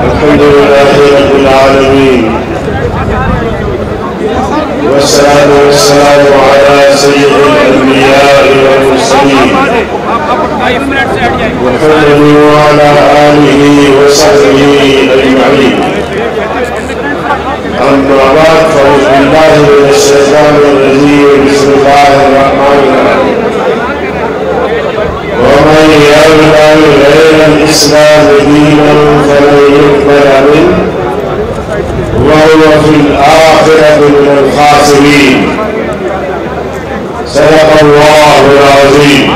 الحمد لله رب العالمين والصلاة والسلام على سيد الأنبياء والمرسلين محمد وعلى آله وصحبه أجمعين. أما بعد فأعوذ بالله من الشيطان الرجيم. بسم الله الرحمن الرحيم. ومن يبتغ غير الإسلام دينا فلن يقبل منه وهو في الآخرة من الخاسرين. صدق الله العظيم.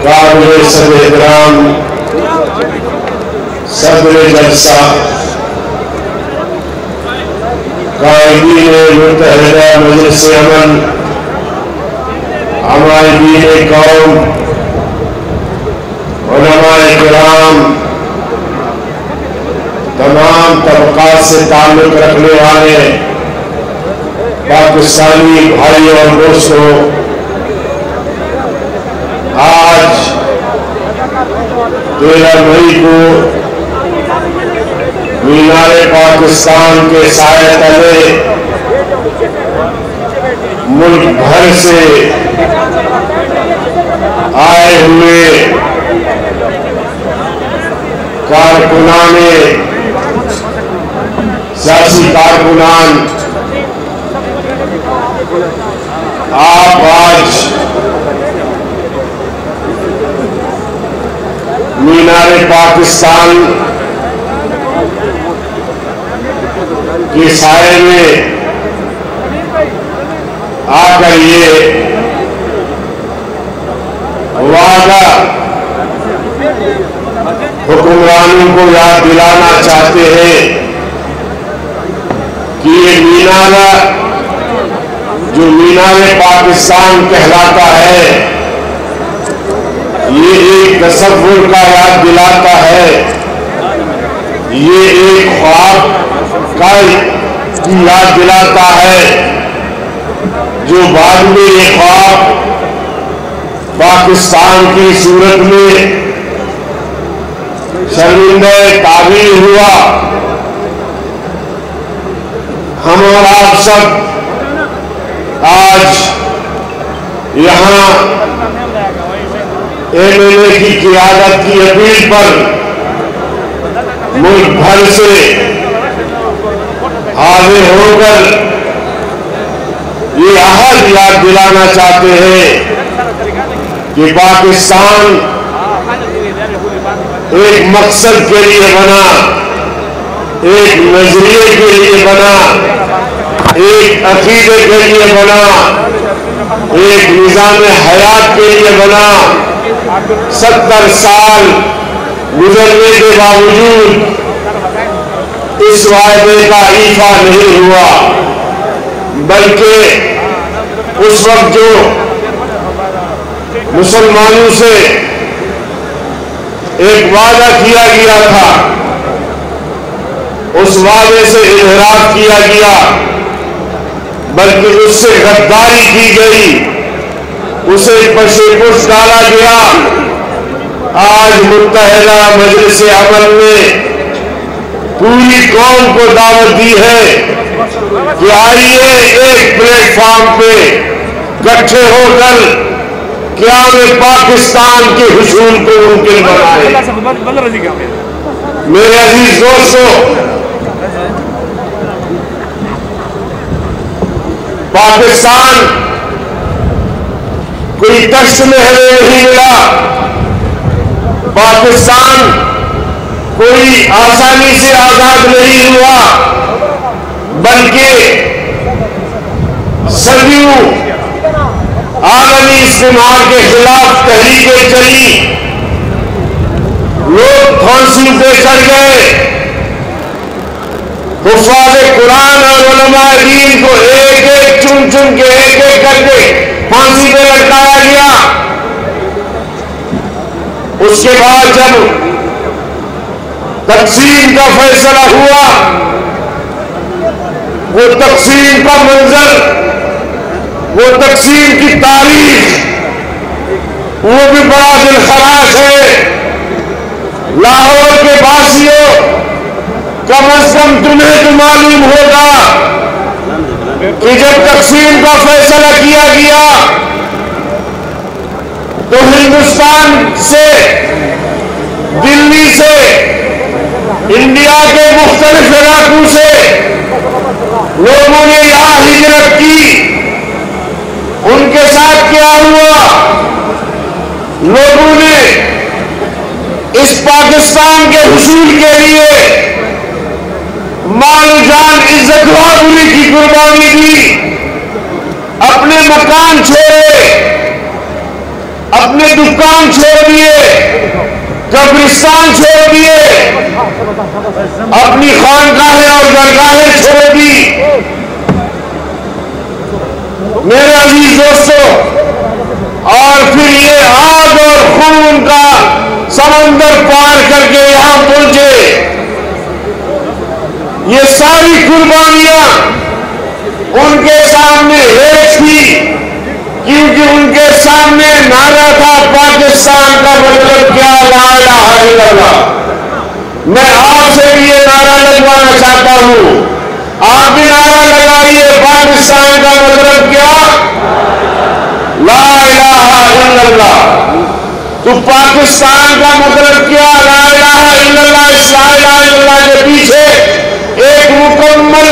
قابل صدر احترام صدر جلسہ، قائدین متحدہ مجلس امن، عمائدین قوم، علماء کرام، تمام طبقات سے تعلق رکھنے والے پاکستانی بھائی اور دوستوں، آج 13 مئی کو مینار پاکستان کے سائے تلے ملک بھر سے آئے ہوئے کارکنان، سیاسی کارکنان، آپ آج مینار پاکستان کے سائے میں آ کر یہ وعدہ حکمرانوں کو یاد دلانا چاہتے ہیں کہ یہ مینار جو مینار پاکستان کہلاتا ہے، یہ ایک تصور کا یاد دلاتا ہے، یہ ایک خواب کا یاد دلاتا ہے، جو بعد میں یہ خواب پاکستان کی صورت میں شرمندہ تعبیر ہوا۔ ہم اور آپ سب آج یہاں MLA کی قیادت کی اپیل پر ملک بھر سے حاضر ہو کر یہ عہد یاد دلانا چاہتے ہیں کہ پاکستان ایک مقصد کے لیے بنا، ایک نظریے کے لیے بنا، ایک عقیدے کے لیے بنا، ایک نظام حیات کے لیے بنا۔ 70 سال گزرنے کے باوجود اس وعدے کا ایفا نہیں ہوا، بلکہ اس وقت جو مسلمانوں سے ایک وعدہ کیا گیا تھا، اس وعدے سے انحراف کیا گیا، بلکہ اس سے غداری کی گئی، اسے پشے پش ڈالا گیا۔ آج متحدہ مجلس امن نے پوری قوم کو دعوت دی ہے کہ آئیے ایک پلیٹ فارم پہ اکٹھے ہو کر قیام پاکستان کے حصول کو ممکن بنائے۔ میرے عزیز دوستو، پاکستان کوئی تخت میں ہمیں نہیں ملا، پاکستان کوئی آسانی سے آزاد نہیں ہوا، بلکہ صدیوں عالمی استعمار کے خلاف تحریکیں چلی، لوگ پھانسی پہ چڑھ گئے، حفاظ قرآن اور علماء دین کو ایک ایک چن چن کے ایک ایک کر کے پھانسی پہ لٹکایا گیا۔ اس کے بعد جب تقسیم کا فیصلہ ہوا، وہ تقسیم کا منظر، وہ تقسیم کی تاریخ وہ بھی بڑا دل خراش ہے۔ لاہور کے باسیوں، کم از کم تمہیں تو معلوم ہوگا کہ جب تقسیم کا فیصلہ کیا گیا تو ہندوستان سے، دلی سے، انڈیا کے مختلف علاقوں سے لوگوں نے یہاں ہجرت کی۔ ان کے ساتھ کیا ہوا؟ لوگوں نے اس پاکستان کے حصول کے لیے مال جان، عزت و آبرو کی قربانی دی، اپنے مکان چھوڑے، اپنے دکان چھوڑ دیے، قبرستان چھوڑ دیے، اپنی خانقاہیں اور درگاہیں چھوڑ دی۔ میرے عزیز دوستو، اور پھر یہ آگ اور خون کا سمندر پار کر کے یہاں پہنچے۔ یہ ساری قربانیاں ان کے سامنے ہیچ تھی، کیونکہ ان کے سامنے نعرہ تھا پاکستان کا مطلب کیا؟ لا الہ الا اللہ۔ میں آپ سے بھی یہ نعرہ لگوانا چاہتا ہوں، آپ بھی نعرہ لگائیے، پاکستان کا مطلب کیا؟ لا الہ الا اللہ۔ تو پاکستان کا مطلب کیا؟ لا الہ الا اللہ۔ اس لا الہ الا اللہ کے پیچھے ایک مکمل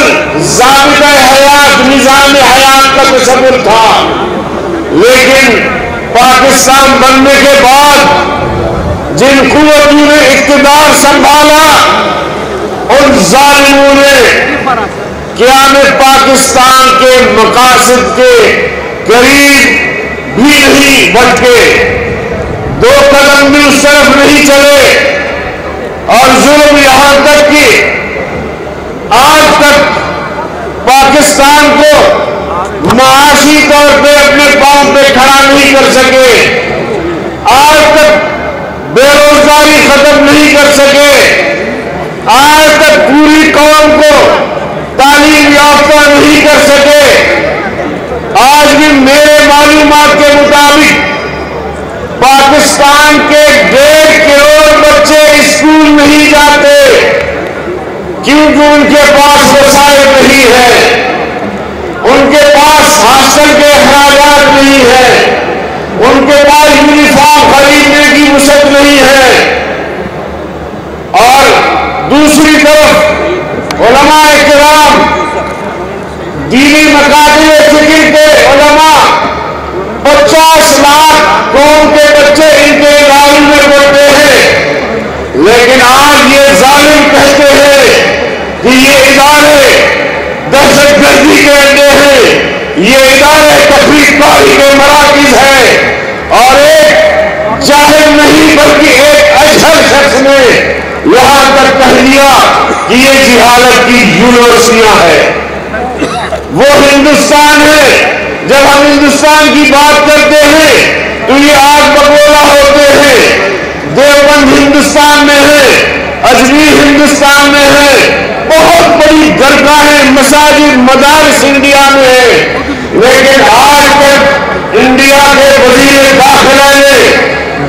ضابطہ حیات، نظام حیات کا تصور تھا۔ لیکن پاکستان بننے کے بعد جن قوتوں نے اقتدار سنبھالا، ان ظالموں نے قیام پاکستان کے مقاصد کے قریب بھی نہیں بلکہ 2 قدم بھی اس طرف نہیں چلے، اور ظلم یہاں تک کہ آج تک پاکستان کو معاشی طور پہ اپنے پاؤں پہ کھڑا نہیں کر سکے، آج تک بے روزگاری ختم نہیں کر سکے، آج تک پوری قوم کو تعلیم یافتہ نہیں کر سکے۔ آج بھی میرے معلومات کے مطابق پاکستان کے 1.5 کروڑ بچے اسکول نہیں جاتے، کیونکہ ان کے پاس وسائل نہیں ہے، ان کے پاس ہاسٹل کے اخراجات نہیں ہے، ان کے پاس یونیفارم خریدنے کی وسعت نہیں ہے۔ اور دوسری طرف علماء کرام، دینی مکاتب فکر کے علماء، 50 لاکھ قوم کے بچے ان کے اداروں میں پڑھتے ہیں، لیکن آج یہ ظالم کہتے ہیں کہ یہ ادارے دہشت گردی کے اڈے ہیں، یہ ادارے تفریق کاری کے مراکز ہیں، اور ایک جاہل نہیں بلکہ ایک اشہر شخص نے یہاں تک کہہ دیا کہ یہ جہالت کی یونیورسٹیاں ہیں۔ وہ ہندوستان ہے، جب ہم ہندوستان کی بات کرتے ہیں تو یہ آگ بگولا ہوتے ہیں۔ دیوبند ہندوستان میں ہے، اجمیر ہندوستان میں ہے، بہت بڑی درگاہیں، مساجد، مدارس انڈیا میں ہے، لیکن آج تک انڈیا کے وزیر داخلہ نے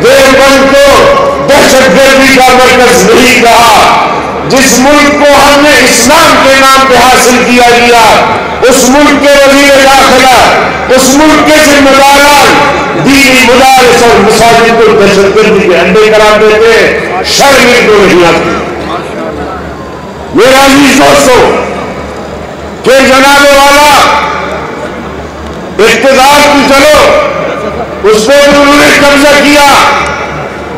دیوبند کو دہشت گردی کا مرکز نہیں کہا۔ جس ملک کو ہم نے اسلام کے نام پہ حاصل کیا گیا، اس ملک کے وزیر داخلہ، اس ملک کے ذمہ داران دینی مدارس اور مساجد کو دہشت گردی کے اڈے قرار دیتے، شرم ان کو نہیں آتی۔ میرا عزیز دوستو، کہ جناب والا اقتدار کی چلو اس پہ انہوں نے قبضہ کیا،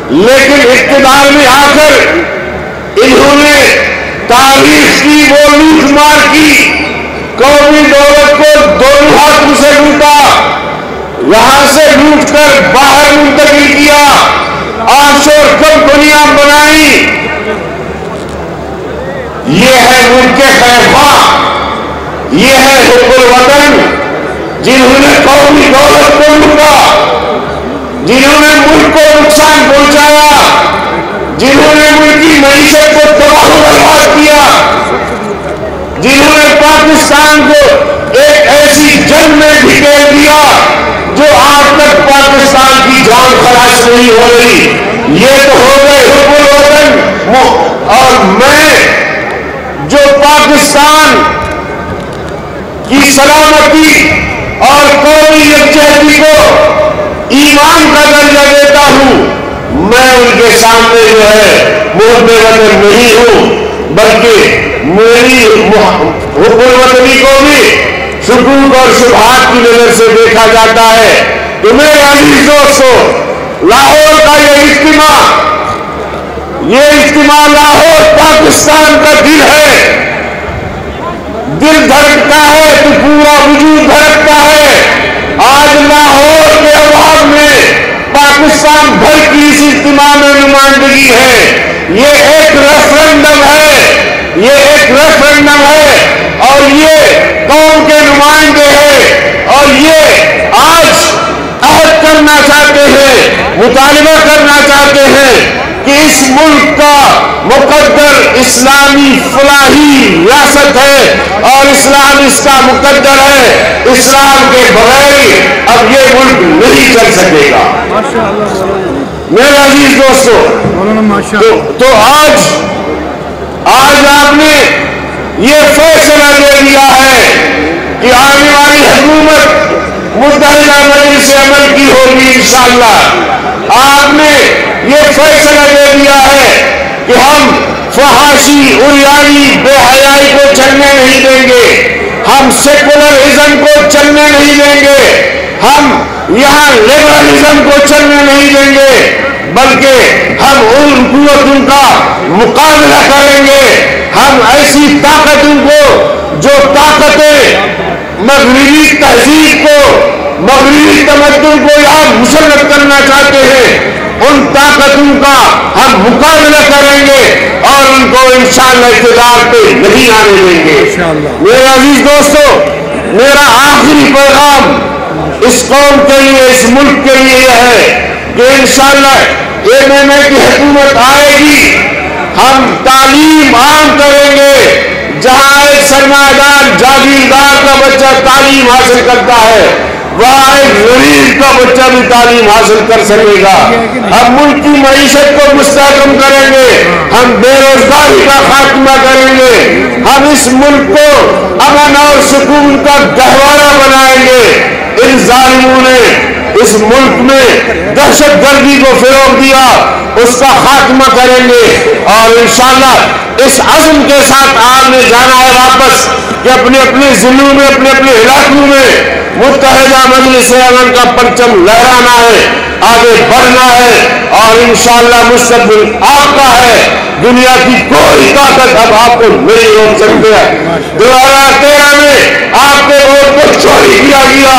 لیکن اقتدار میں آ کر انہوں نے تاریخ کی وہ لوٹ مار کی، قومی دولت کو دونوں ہاتھوں سے لوٹا، یہاں سے لوٹ کر باہر منتقل کیا، آف شور کمپنیاں بنائی۔ یہ ہے ملک خیفاں، یہ ہے حب الوطن، جنہوں نے قومی دولت کو لوٹا، جنہوں نے ملک کو نقصان پہنچایا، جنہوں نے ملک کی معیشت کو تباہ و برباد کیا، جنہوں نے پاکستان کو ایک ایسی جنگ میں ڈھکیل دیا جو آج تک پاکستان کی جان خلاص نہیں ہو رہی. یہ تو ہو گئے حب الوطن. اور میں جو پاکستان کی سلامتی اور قومی یکجہتی کو ایمان کا درجہ دیتا ہوں, میں ان کے سامنے جو ہے محب وطن نہیں ہوں, بلکہ میری حب الوطنی کو بھی شکوک اور شبہات کی نظر سے دیکھا جاتا ہے. تو میرے عزیز دوستو, لاہور کا یہ اجتماع لاہور پاکستان کا دل ہے. دل دھڑکتا ہے تو پورا وجود دھڑکتا ہے. آج لاہور کے عوام میں پاکستان بھر کی اس اجتماع میں نمائندگی ہے. یہ ایک ریفرنڈم ہے, یہ ایک ریفرنڈم ہے, اور یہ قوم کے نمائندے ہیں, اور یہ آج عہد کرنا چاہتے ہیں, مطالبہ کرنا چاہتے ہیں کہ اس ملک کا مقدر اسلامی فلاحی ریاست ہے اور اسلام اس کا مقدر ہے. اسلام کے بغیر اب یہ ملک نہیں چل سکے گا. میرے عزیز دوستو, تو آج آپ نے یہ فیصلہ لے لیا ہے کہ آنے والی حکومت متحدہ مجلس عمل کی ہوگی انشاءاللہ. آپ نے یہ فیصلہ لے لیا ہے کہ ہم فحاشی, عریانی, بے حیائی کو چلنے نہیں دیں گے, ہم سیکولرزم کو چلنے نہیں دیں گے, ہم یہاں لبرلزم کو چلنے نہیں دیں گے, بلکہ ہم ان قوتوں کا مقابلہ کریں گے. ہم ایسی طاقتوں کو جو طاقتیں مغربی تہذیب کو, مغربی تمدن کو یہاں مسلط کرنا چاہتے ہیں, ان طاقتوں کا ہم مقابلہ کریں گے اور ان کو انشاءاللہ اقتدار پہ نہیں آنے دیں گے. میرے عزیز دوستو, میرا آخری پیغام اس قوم کے لیے, اس ملک کے لیے یہ ہے کہ انشاءاللہ MNA کی حکومت آئے گی, ہم تعلیم عام کریں گے. جہاں ایک سرمایہ دار جاگیردار کا بچہ تعلیم حاصل کرتا ہے, وہاں ایک غریب کا بچہ بھی تعلیم حاصل کر سکے گا. ہم ملک کی معیشت کو مستحکم کریں گے, ہم بے روزگاری کا خاتمہ کریں گے, ہم اس ملک کو امن اور سکون کا گہوارہ بنائیں گے. ان ظالموں نے اس ملک میں دہشت گردی کو فروغ دیا, اس کا خاتمہ کریں گے, اور انشاءاللہ اس عزم کے ساتھ آپ نے جانا ہے واپس کہ اپنے اپنے ضلعوں میں, اپنے اپنے علاقوں میں متحدہ مجلس عمل کا پرچم لہرانا ہے, آگے بڑھنا ہے, اور انشاءاللہ مستقبل آپ کا ہے. دنیا کی کوئی طاقت اب آپ کو نہیں روک سکتے ہے. 2013 میں آپ کے ووٹ کو چوری کیا گیا,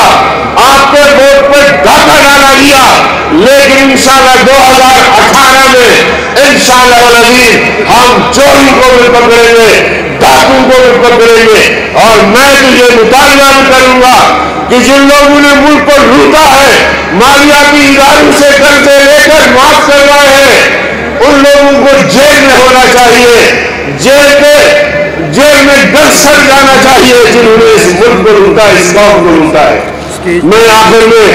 آپ کے ووٹ پہ ڈاکہ ڈالا گیا, لیکن انشاءاللہ 2018 میں انشاءاللہ العزیز ہم چوری کو بھی پکڑیں گے, ڈاکوں کو بھی پکڑیں گے. اور میں تو یہ مطالبہ بھی کروں گا کہ جن لوگوں نے ملک کو لوٹا ہے, مالیاتی اداروں سے قرضے لے کر معاف کروائے ہیں, ان لوگوں کو جیل میں ہونا چاہیے, جیل میں دس سڑ جانا چاہیے جنہوں نے اس ملک کو لوٹا, اس قوم کو لوٹا ہے. میں آخر میں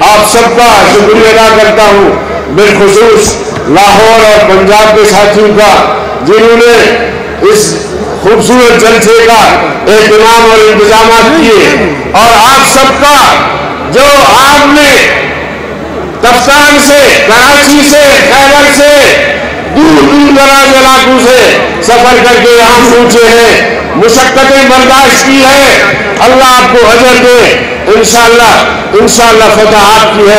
آپ سب کا شکریہ ادا کرتا ہوں, بالخصوص لاہور اور پنجاب کے ساتھیوں کا جنہوں نے اس خوبصورت جلسے کا اہتمام اور انتظامات کیے, اور آپ سب کا جو آپ نے تفتان سے, کراچی سے, خیبر سے, دور دور دراز علاقوں سے سفر کر کے یہاں پہنچے ہیں, مشقتیں برداشت کی ہے, اللہ آپ کو اجر دے. انشاءاللہ فتحات کی ہے.